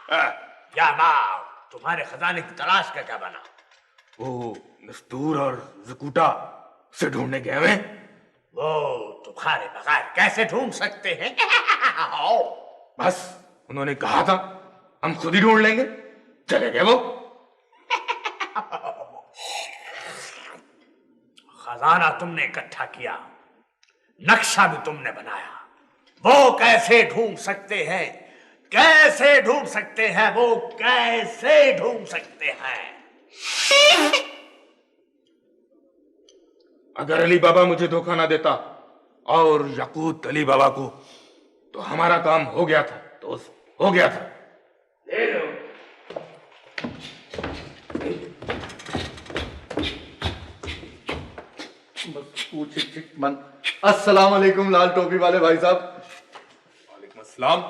या बाप, तुम्हारे खजाने की तलाश का क्या बना? वो नस्तूर और जकूटा से ढूंढने गए हुए। वो तुम्हारे बगैर कैसे ढूंढ सकते हैं? आओ। बस उन्होंने कहा था हम खुद ही ढूंढ लेंगे, चले गए वो। खजाना तुमने इकट्ठा किया, नक्शा भी तुमने बनाया, वो कैसे ढूंढ सकते हैं? कैसे ढूंढ सकते हैं? वो कैसे ढूंढ सकते हैं? अगर अली बाबा मुझे धोखा ना देता और याकूत अली बाबा को, तो हमारा काम हो गया था दोस्त, हो गया था। ले लो। अस्सलाम वालेकुम लाल टोपी वाले भाई साहब। वालेकुम अस्सलाम।